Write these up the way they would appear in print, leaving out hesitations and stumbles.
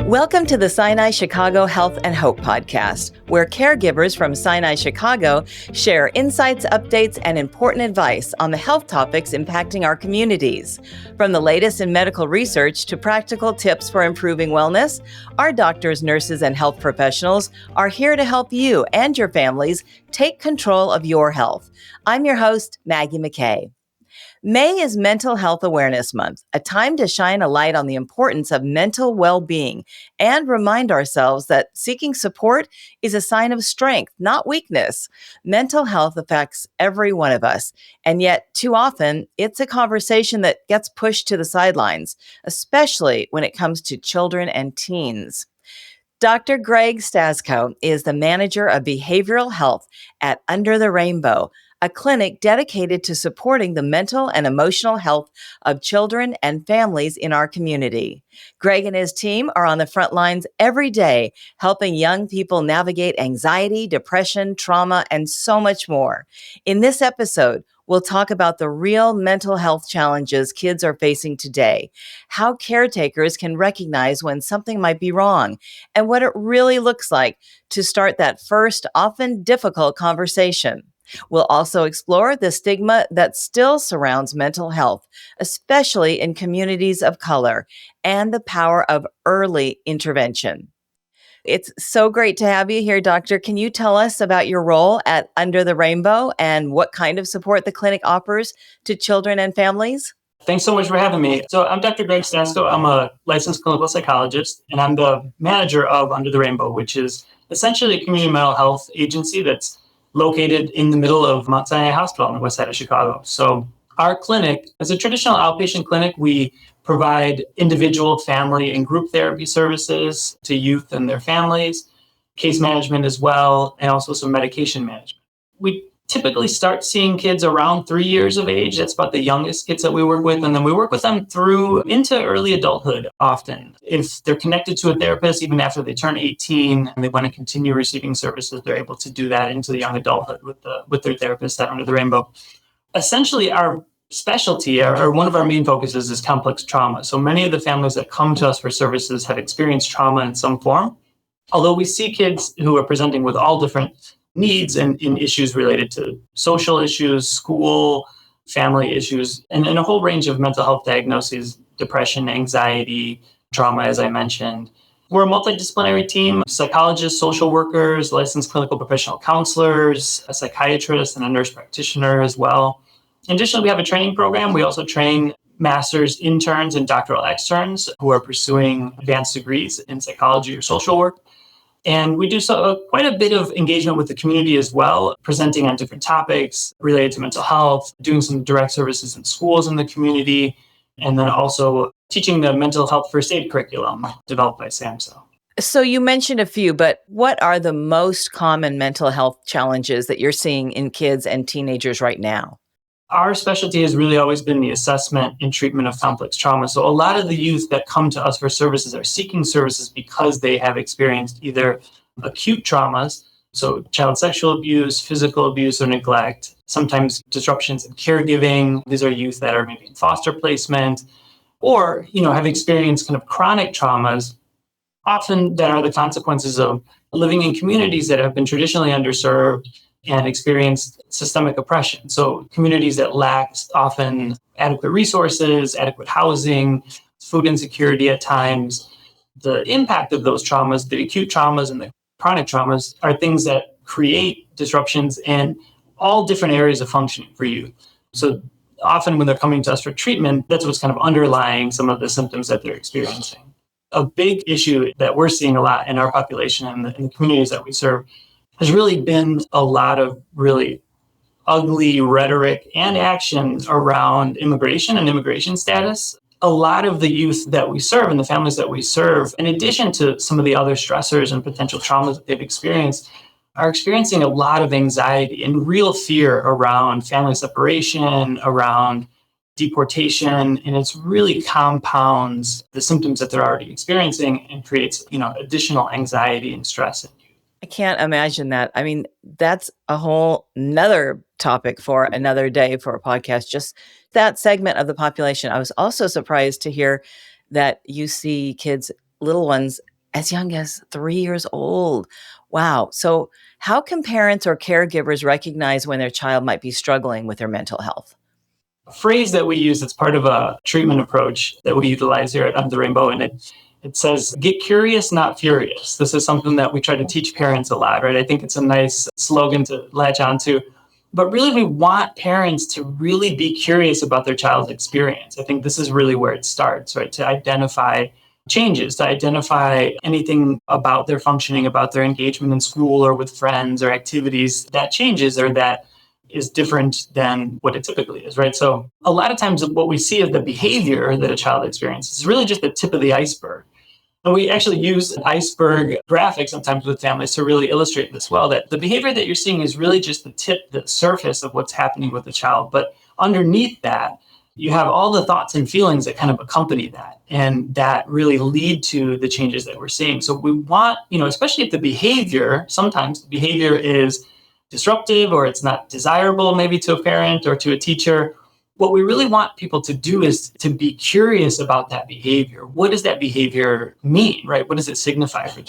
Welcome to the Sinai Chicago Health and Hope podcast, where caregivers from Sinai Chicago share insights, updates, and important advice on the health topics impacting our communities. From the latest in medical research to practical tips for improving wellness, our doctors, nurses, and health professionals are here to help you and your families take control of your health. I'm your host, Maggie McKay. May is Mental Health Awareness Month, a time to shine a light on the importance of mental well-being and remind ourselves that seeking support is a sign of strength, not weakness. Mental health affects every one of us, and yet too often it's a conversation that gets pushed to the sidelines, especially when it comes to children and teens. Dr. Greg Stasko is the manager of behavioral health at Under the Rainbow, a clinic dedicated to supporting the mental and emotional health of children and families in our community. Greg and his team are on the front lines every day, helping young people navigate anxiety, depression, trauma, and so much more. In this episode, we'll talk about the real mental health challenges kids are facing today, how caretakers can recognize when something might be wrong, and what it really looks like to start that first, often difficult conversation. We'll also explore the stigma that still surrounds mental health, especially in communities of color, and the power of early intervention. It's so great to have you here, Doctor. Can you tell us about your role at Under the Rainbow and what kind of support the clinic offers to children and families? Thanks so much for having me. So I'm Dr. Greg Stasko. I'm a licensed clinical psychologist, and I'm the manager of Under the Rainbow, which is essentially a community mental health agency that's located in the middle of Mount Sinai Hospital on the west side of Chicago. So our clinic is a traditional outpatient clinic. We provide individual, family, and group therapy services to youth and their families, case management as well, and also some medication management. We typically start seeing kids around 3 years of age. That's about the youngest kids that we work with. And then we work with them through into early adulthood often. If they're connected to a therapist, even after they turn 18 and they want to continue receiving services, they're able to do that into the young adulthood with their therapist at Under the Rainbow. Essentially, our specialty or one of our main focuses is complex trauma. So many of the families that come to us for services have experienced trauma in some form. Although we see kids who are presenting with all different needs and in issues related to social issues, school, family issues, and a whole range of mental health diagnoses, depression, anxiety, trauma, as I mentioned. We're a multidisciplinary team, psychologists, social workers, licensed clinical professional counselors, a psychiatrist, and a nurse practitioner as well. Additionally, we have a training program. We also train master's interns and doctoral externs who are pursuing advanced degrees in psychology or social work. And we do quite a bit of engagement with the community as well, presenting on different topics related to mental health, doing some direct services in schools in the community, and then also teaching the mental health first aid curriculum developed by SAMHSA. So you mentioned a few, but what are the most common mental health challenges that you're seeing in kids and teenagers right now? Our specialty has really always been the assessment and treatment of complex trauma. So a lot of the youth that come to us for services are seeking services because they have experienced either acute traumas, so child sexual abuse, physical abuse or neglect, sometimes disruptions in caregiving. These are youth that are maybe in foster placement or, have experienced kind of chronic traumas, often that are the consequences of living in communities that have been traditionally underserved and experienced systemic oppression. So communities that lack often adequate resources, adequate housing, food insecurity at times. The impact of those traumas, the acute traumas and the chronic traumas, are things that create disruptions in all different areas of functioning for youth. So often when they're coming to us for treatment, that's what's kind of underlying some of the symptoms that they're experiencing. A big issue that we're seeing a lot in our population and in the communities that we serve has really been a lot of really ugly rhetoric and action around immigration and immigration status. A lot of the youth that we serve and the families that we serve, in addition to some of the other stressors and potential traumas that they've experienced, are experiencing a lot of anxiety and real fear around family separation, around deportation, and it's really compounds the symptoms that they're already experiencing and creates, additional anxiety and stress. I can't imagine that. I mean, that's a whole nother topic for another day for a podcast, just that segment of the population. I was also surprised to hear that you see kids, little ones, As young as 3 years old. Wow. So, how can parents or caregivers recognize when their child might be struggling with their mental health? A phrase that we use that's part of a treatment approach that we utilize here at Under the Rainbow, and it says, "Get curious, not furious." This is something that we try to teach parents a lot, right? I think it's a nice slogan to latch onto. But really, we want parents to really be curious about their child's experience. I think this is really where it starts, right? To identify changes, to identify anything about their functioning, about their engagement in school or with friends or activities that changes or that is different than what it typically is, right? So a lot of times what we see as the behavior that a child experiences is really just the tip of the iceberg. And we actually use an iceberg graphic sometimes with families to really illustrate this well, that the behavior that you're seeing is really just the tip, the surface of what's happening with the child. But underneath that, you have all the thoughts and feelings that kind of accompany that and that really lead to the changes that we're seeing. So we want, especially if the behavior, sometimes the behavior is disruptive or it's not desirable maybe to a parent or to a teacher. What we really want people to do is to be curious about that behavior. What does that behavior mean, right? What does it signify for you?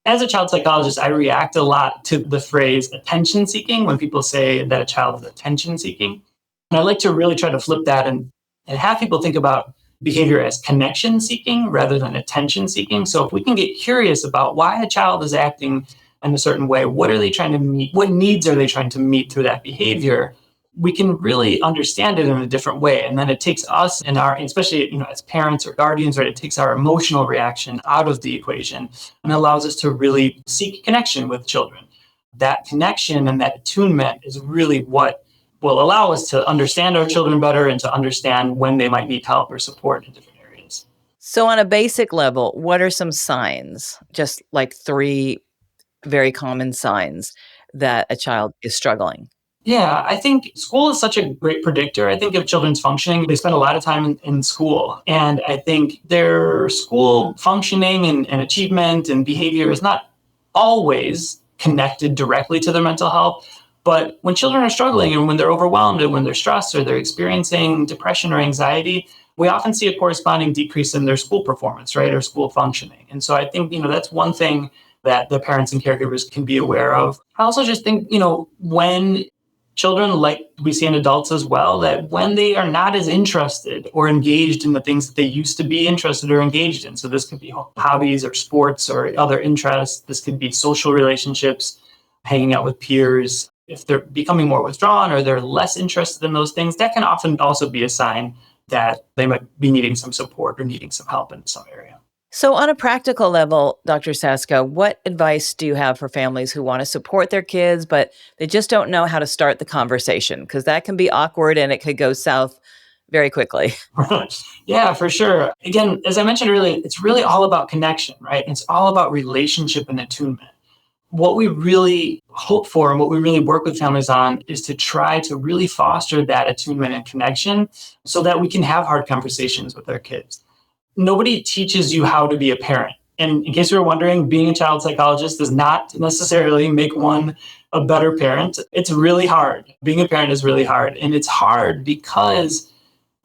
As a child psychologist, I react a lot to the phrase attention seeking when people say that a child is attention seeking. And I like to really try to flip that and have people think about behavior as connection seeking rather than attention seeking. So if we can get curious about why a child is acting in a certain way, what are they trying to meet? What needs are they trying to meet through that behavior? We can really understand it in a different way. And then it takes us and especially, as parents or guardians, right, it takes our emotional reaction out of the equation and allows us to really seek connection with children. That connection and that attunement is really what will allow us to understand our children better and to understand when they might need help or support in different areas. So, on a basic level, what are some signs, just like three very common signs that a child is struggling? Yeah, I think school is such a great predictor. I think of children's functioning. They spend a lot of time in school. And I think their school functioning and achievement and behavior is not always connected directly to their mental health. But when children are struggling and when they're overwhelmed and when they're stressed or they're experiencing depression or anxiety, we often see a corresponding decrease in their school performance, right, or school functioning. And so I think, that's one thing that the parents and caregivers can be aware of. I also just think, when children, like we see in adults as well, that when they are not as interested or engaged in the things that they used to be interested or engaged in, so this could be hobbies or sports or other interests, this could be social relationships, hanging out with peers. If they're becoming more withdrawn or they're less interested in those things, that can often also be a sign that they might be needing some support or needing some help in some area. So, on a practical level, Dr. Sasko, what advice do you have for families who want to support their kids, but they just don't know how to start the conversation? Because that can be awkward and it could go south very quickly. Yeah, for sure. Again, as I mentioned earlier, it's really all about connection, right? It's all about relationship and attunement. What we really hope for and what we really work with families on is to try to really foster that attunement and connection so that we can have hard conversations with our kids. Nobody teaches you how to be a parent. And in case you were wondering, being a child psychologist does not necessarily make one a better parent. It's really hard. Being a parent is really hard. And it's hard because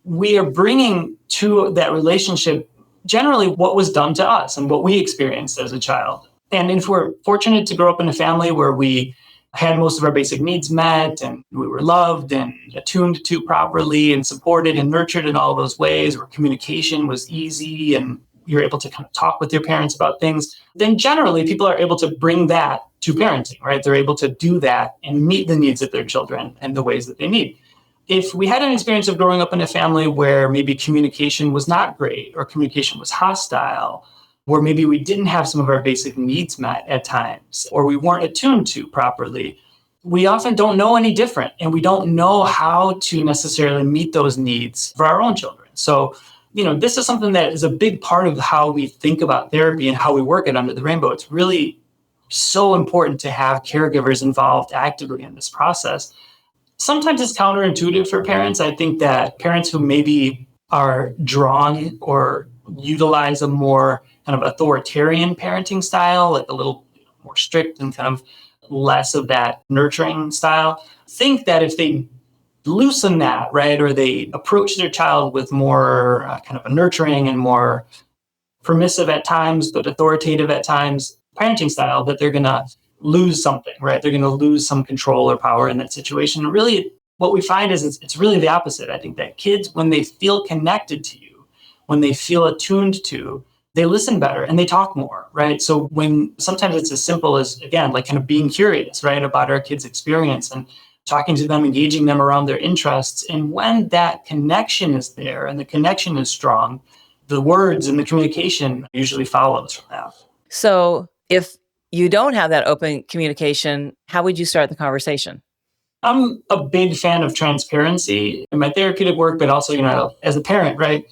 we are bringing to that relationship generally what was done to us and what we experienced as a child. And if we're fortunate to grow up in a family where we had most of our basic needs met and we were loved and attuned to properly and supported and nurtured in all those ways, where communication was easy and you're able to kind of talk with your parents about things, then generally people are able to bring that to parenting, right? They're able to do that and meet the needs of their children and the ways that they need. If we had an experience of growing up in a family where maybe communication was not great or communication was hostile, where maybe we didn't have some of our basic needs met at times, or we weren't attuned to properly, we often don't know any different, and we don't know how to necessarily meet those needs for our own children. So, this is something that is a big part of how we think about therapy and how we work at Under the Rainbow. It's really so important to have caregivers involved actively in this process. Sometimes it's counterintuitive for parents. I think that parents who maybe are drawn or utilize a more kind of authoritarian parenting style, like a little more strict and kind of less of that nurturing style, think that if they loosen that, right, or they approach their child with more kind of a nurturing and more permissive at times, but authoritative at times parenting style, that they're going to lose something, right? They're going to lose some control or power in that situation. And really, what we find is it's really the opposite. I think that kids, when they feel connected to you, when they feel attuned to, they listen better and they talk more, right? So when sometimes it's as simple as, again, like kind of being curious, right, about our kids' experience and talking to them, engaging them around their interests. And when that connection is there and the connection is strong, the words and the communication usually follows from that. So if you don't have that open communication, how would you start the conversation? I'm a big fan of transparency in my therapeutic work, but also, as a parent, right?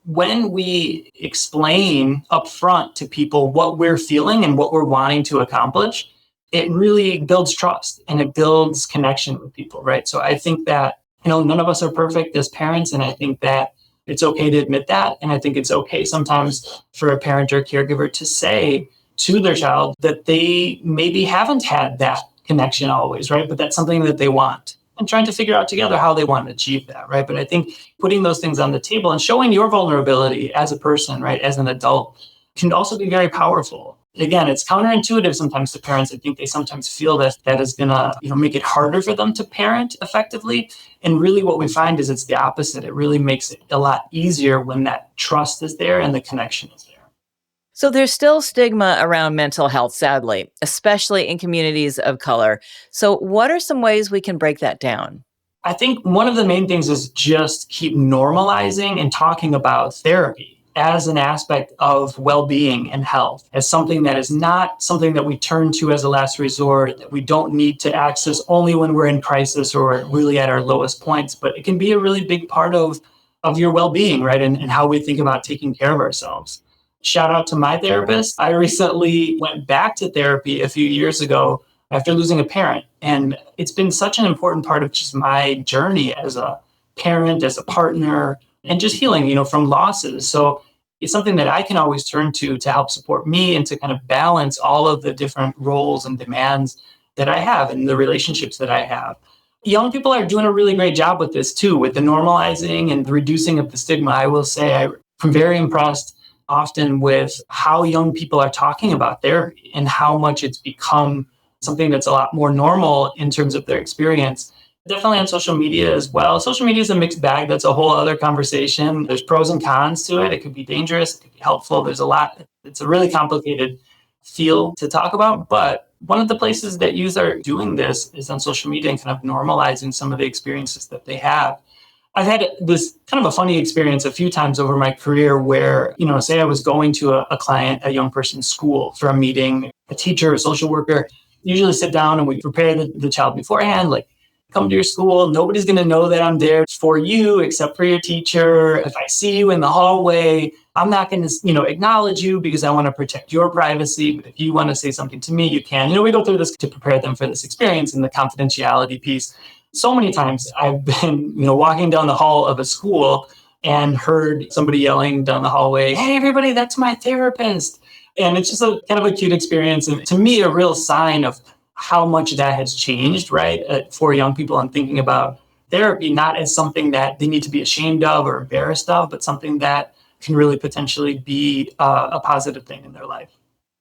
When we explain upfront to people what we're feeling and what we're wanting to accomplish, it really builds trust and it builds connection with people, right? So I think that, none of us are perfect as parents. And I think that it's okay to admit that. And I think it's okay sometimes for a parent or caregiver to say to their child that they maybe haven't had that connection always, right? But that's something that they want, and trying to figure out together how they want to achieve that, right? But I think putting those things on the table and showing your vulnerability as a person, right, as an adult, can also be very powerful. Again, it's counterintuitive sometimes to parents. I think they sometimes feel that that is going to, make it harder for them to parent effectively. And really what we find is it's the opposite. It really makes it a lot easier when that trust is there and the connection is there. So there's still stigma around mental health, sadly, especially in communities of color. So what are some ways we can break that down? I think one of the main things is just keep normalizing and talking about therapy as an aspect of well-being and health, as something that is not something that we turn to as a last resort, that we don't need to access only when we're in crisis or really at our lowest points, but it can be a really big part of your well-being, right? And how we think about taking care of ourselves. Shout out to my therapist. I recently went back to therapy a few years ago after losing a parent. And it's been such an important part of just my journey as a parent, as a partner, and just healing, from losses. So it's something that I can always turn to help support me and to kind of balance all of the different roles and demands that I have and the relationships that I have. Young people are doing a really great job with this too, with the normalizing and the reducing of the stigma. I will say I'm very impressed often with how young people are talking about therapy and how much it's become something that's a lot more normal in terms of their experience. Definitely on social media as well. Social media is a mixed bag. That's a whole other conversation. There's pros and cons to it. It could be dangerous. It could be helpful. There's a lot. It's a really complicated field to talk about. But one of the places that youth are doing this is on social media and kind of normalizing some of the experiences that they have. I've had this kind of a funny experience a few times over my career where, say I was going to a client, a young person's school for a meeting, a teacher, a social worker, usually sit down and we prepare the child beforehand, like, come to your school. Nobody's going to know that I'm there for you except for your teacher. If I see you in the hallway, I'm not going to, acknowledge you because I want to protect your privacy. But if you want to say something to me, you can. We go through this to prepare them for this experience and the confidentiality piece. So many times I've been, walking down the hall of a school and heard somebody yelling down the hallway, "Hey, everybody, that's my therapist." And it's just a kind of a cute experience. And to me, a real sign of how much that has changed, right? For young people, I'm thinking about therapy, not as something that they need to be ashamed of or embarrassed of, but something that can really potentially be a positive thing in their life.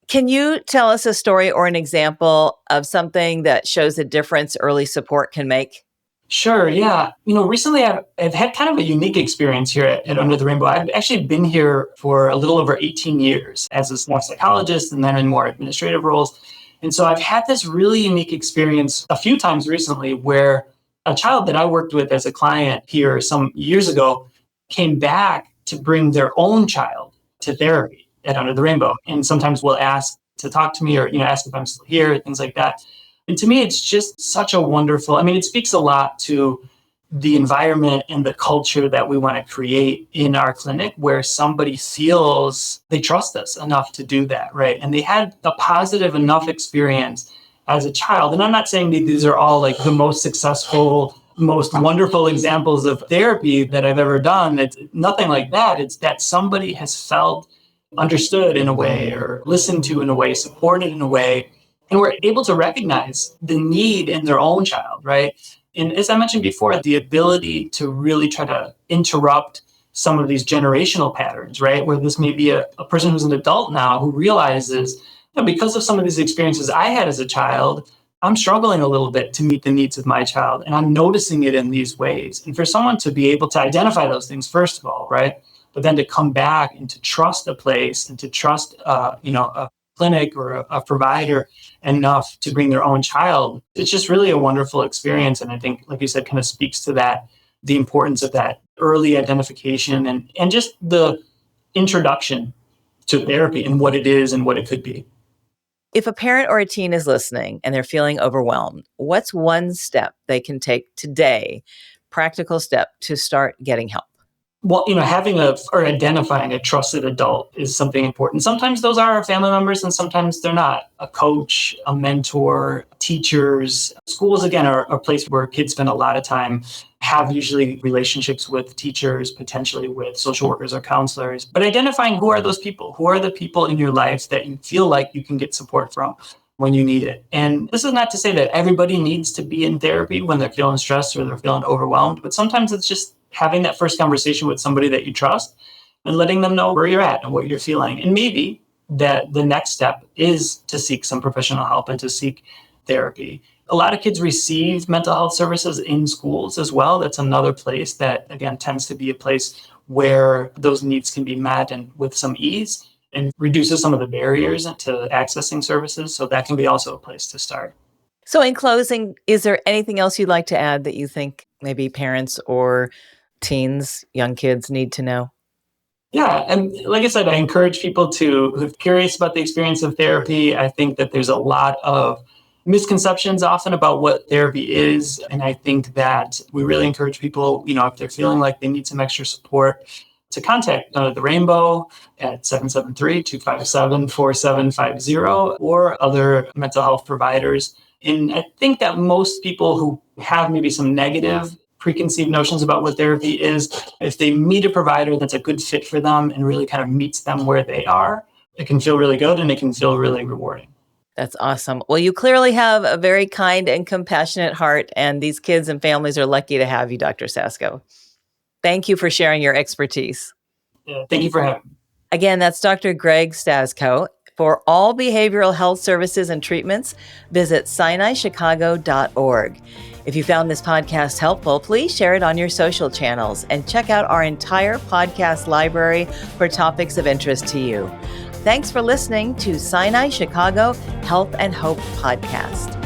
Can you tell us a story or an example of something that shows the difference early support can make? Sure, yeah. Recently I've had kind of a unique experience here at Under the Rainbow. I've actually been here for a little over 18 years as a small psychologist and then in more administrative roles. And so I've had this really unique experience a few times recently where a child that I worked with as a client here some years ago came back to bring their own child to therapy at Under the Rainbow. And sometimes will ask to talk to me or, ask if I'm still here, things like that. And to me, it's just such a wonderful, it speaks a lot to the environment and the culture that we want to create in our clinic where somebody feels they trust us enough to do that, right? And they had a positive enough experience as a child. And I'm not saying that these are all like the most successful, most wonderful examples of therapy that I've ever done. It's nothing like that. It's that somebody has felt understood in a way or listened to in a way, supported in a way, and we're able to recognize the need in their own child, right? And as I mentioned before, the ability to really try to interrupt some of these generational patterns, right? Where this may be a person who's an adult now who realizes, because of some of these experiences I had as a child, I'm struggling a little bit to meet the needs of my child, and I'm noticing it in these ways. And for someone to be able to identify those things, first of all, right? But then to come back and to trust a place and to trust, a clinic or a provider enough to bring their own child, it's just really a wonderful experience. And I think, like you said, kind of speaks to that, the importance of that early identification and just the introduction to therapy and what it is and what it could be. If a parent or a teen is listening and they're feeling overwhelmed, what's one step they can take today, practical step to start getting help? Well, having or identifying a trusted adult is something important. Sometimes those are our family members and sometimes they're not. A coach, a mentor, teachers. Schools, again, are a place where kids spend a lot of time, have usually relationships with teachers, potentially with social workers or counselors. But identifying who are those people? Who are the people in your life that you feel like you can get support from when you need it? And this is not to say that everybody needs to be in therapy when they're feeling stressed or they're feeling overwhelmed, but sometimes it's just having that first conversation with somebody that you trust and letting them know where you're at and what you're feeling. And maybe that the next step is to seek some professional help and to seek therapy. A lot of kids receive mental health services in schools as well. That's another place that, again, tends to be a place where those needs can be met and with some ease and reduces some of the barriers to accessing services. So that can be also a place to start. So in closing, is there anything else you'd like to add that you think maybe parents or teens, young kids need to know? Yeah. And like I said, I encourage people who're curious about the experience of therapy. I think that there's a lot of misconceptions often about what therapy is. And I think that we really encourage people, if they're feeling like they need some extra support, to contact the Rainbow at 773-257-4750 or other mental health providers. And I think that most people who have maybe some negative preconceived notions about what therapy is, if they meet a provider that's a good fit for them and really kind of meets them where they are, it can feel really good and it can feel really rewarding. That's awesome. Well, you clearly have a very kind and compassionate heart, and these kids and families are lucky to have you, Dr. Sasko. Thank you for sharing your expertise. Yeah, thank you for having me. Again, that's Dr. Greg Stasko. For all behavioral health services and treatments, visit SinaiChicago.org. If you found this podcast helpful, please share it on your social channels and check out our entire podcast library for topics of interest to you. Thanks for listening to Sinai Chicago Health and Hope Podcast.